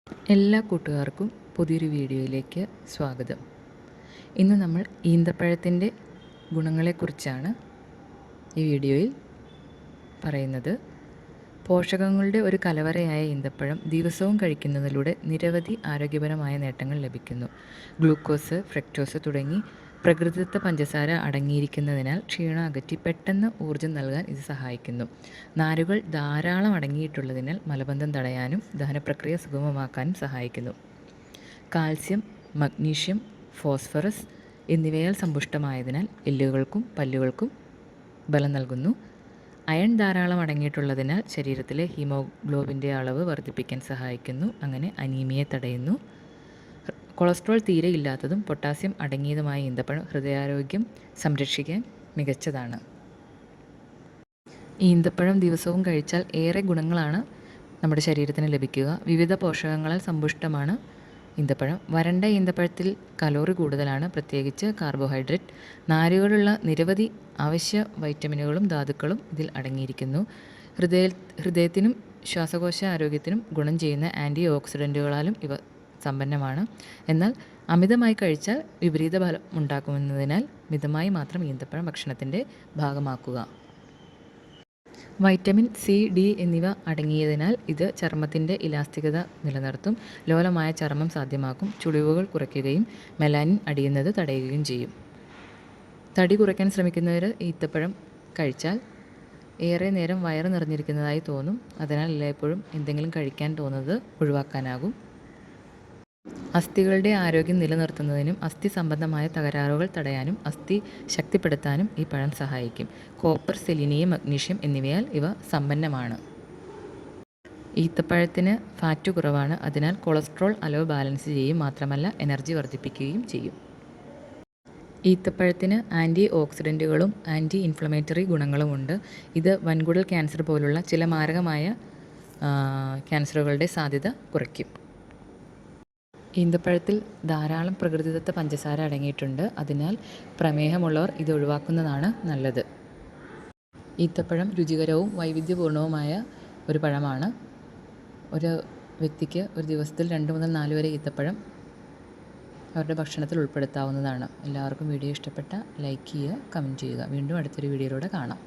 എല്ലാ കൂട്ടുകാർക്കും പുതിയൊരു വീഡിയോയിലേക്ക് സ്വാഗതം. ഇന്ന് നമ്മൾ ഈന്തപ്പഴത്തിൻ്റെ ഗുണങ്ങളെക്കുറിച്ചാണ് ഈ വീഡിയോയിൽ പറയുന്നത്. പോഷകങ്ങളുടെ ഒരു കലവറയായ ഈന്തപ്പഴം ദിവസവും കഴിക്കുന്നതിലൂടെ നിരവധി ആരോഗ്യപരമായ നേട്ടങ്ങൾ ലഭിക്കുന്നു. ഗ്ലൂക്കോസ്, ഫ്രക്ടോസ് തുടങ്ങി പ്രകൃതിദത്ത പഞ്ചസാര അടങ്ങിയിരിക്കുന്നതിനാൽ ക്ഷീണം അകറ്റി പെട്ടെന്ന് ഊർജ്ജം നൽകാൻ ഇത് സഹായിക്കുന്നു. നാരുകൾ ധാരാളം അടങ്ങിയിട്ടുള്ളതിനാൽ മലബന്ധം തടയാനും ദഹനപ്രക്രിയ സുഗമമാക്കാനും സഹായിക്കുന്നു. കാൽസ്യം, മഗ്നീഷ്യം, ഫോസ്ഫറസ് എന്നിവയാൽ സമ്പുഷ്ടമായതിനാൽ എല്ലുകൾക്കും പല്ലുകൾക്കും ബലം നൽകുന്നു. അയൺ ധാരാളം അടങ്ങിയിട്ടുള്ളതിനാൽ ശരീരത്തിലെ ഹീമോഗ്ലോബിൻ്റെ അളവ് വർദ്ധിപ്പിക്കാൻ സഹായിക്കുന്നു. അങ്ങനെ അനീമിയയെ തടയുന്നു. കൊളസ്ട്രോൾ തീരെ ഇല്ലാത്തതും പൊട്ടാസ്യം അടങ്ങിയതുമായ ഈന്തപ്പഴം ഹൃദയാരോഗ്യം സംരക്ഷിക്കാൻ മികച്ചതാണ്. ഈന്തപ്പഴം ദിവസവും കഴിച്ചാൽ ഏറെ ഗുണങ്ങളാണ് നമ്മുടെ ശരീരത്തിന് ലഭിക്കുക. വിവിധ പോഷകങ്ങളാൽ സമ്പുഷ്ടമാണ് ഈന്തപ്പഴം. വരണ്ട ഈന്തപ്പഴത്തിൽ കലോറി കൂടുതലാണ്, പ്രത്യേകിച്ച് കാർബോഹൈഡ്രേറ്റ്. നാരുകളുള്ള നിരവധി അവശ്യ വൈറ്റമിനുകളും ധാതുക്കളും ഇതിൽ അടങ്ങിയിരിക്കുന്നു. ഹൃദയത്തിനും ശ്വാസകോശ ആരോഗ്യത്തിനും ഗുണം ചെയ്യുന്ന ആൻറ്റി ഓക്സിഡൻറ്റുകളാലും ഇവ സമ്പന്നമാണ്. എന്നാൽ അമിതമായി കഴിച്ചാൽ വിപരീത ഫലം ഉണ്ടാക്കുമെന്നതിനാൽ മിതമായി മാത്രം ഈന്തപ്പഴം ഭക്ഷണത്തിൻ്റെ ഭാഗമാക്കുക. വൈറ്റമിൻ സി, ഡി എന്നിവ അടങ്ങിയതിനാൽ ഇത് ചർമ്മത്തിൻ്റെ ഇലാസ്തികത നിലനിർത്തും, ലോലമായ ചർമ്മം സാധ്യമാക്കും, ചുളിവുകൾ കുറയ്ക്കുകയും മെലാനിൻ അടിയുന്നത് തടയുകയും ചെയ്യും. തടി കുറയ്ക്കാൻ ശ്രമിക്കുന്നവർ ഈന്തപ്പഴം കഴിച്ചാൽ ഏറെ നേരം വയറ് നിറഞ്ഞിരിക്കുന്നതായി തോന്നും. അതിനാൽ എല്ലായ്പ്പോഴും എന്തെങ്കിലും കഴിക്കാൻ തോന്നുന്നത് ഒഴിവാക്കാനാകും. അസ്ഥികളുടെ ആരോഗ്യം നിലനിർത്തുന്നതിനും അസ്ഥി സംബന്ധമായ തകരാറുകൾ തടയാനും അസ്ഥി ശക്തിപ്പെടുത്താനും ഈ പഴം സഹായിക്കും. കോപ്പർ, സെലീനിയം, മഗ്നീഷ്യം എന്നിവയാൽ ഇവ സമ്പന്നമാണ്. ഈന്തപ്പഴത്തിന് ഫാറ്റ് കുറവാണ്. അതിനാൽ കൊളസ്ട്രോൾ അളവ് ബാലൻസ് ചെയ്യും, മാത്രമല്ല എനർജി വർദ്ധിപ്പിക്കുകയും ചെയ്യും. ഈന്തപ്പഴത്തിന് ആൻറ്റി ഓക്സിഡൻറ്റുകളും ആൻറ്റി ഇൻഫ്ലമേറ്ററി ഗുണങ്ങളുമുണ്ട്. ഇത് വൻകുടൽ ക്യാൻസർ പോലുള്ള ചില മാരകമായ ക്യാൻസറുകളുടെ സാധ്യത കുറയ്ക്കും. ഈന്തപ്പഴത്തിൽ ധാരാളം പ്രകൃതിദത്ത പഞ്ചസാര അടങ്ങിയിട്ടുണ്ട്. അതിനാൽ പ്രമേഹമുള്ളവർ ഇത് ഒഴിവാക്കുന്നതാണ് നല്ലത്. ഈന്തപ്പഴം രുചികരവും വൈവിധ്യപൂർണവുമായ ഒരു പഴമാണ്. ഒരു വ്യക്തിക്ക് ഒരു ദിവസത്തിൽ 2 മുതൽ 4 വരെ ഈന്തപ്പഴം അവരുടെ ഭക്ഷണത്തിൽ ഉൾപ്പെടുത്താവുന്നതാണ്. എല്ലാവർക്കും വീഡിയോ ഇഷ്ടപ്പെട്ട ലൈക്ക് ചെയ്യുക, കമൻറ്റ് ചെയ്യുക. വീണ്ടും അടുത്തൊരു വീഡിയോയിലൂടെ കാണാം.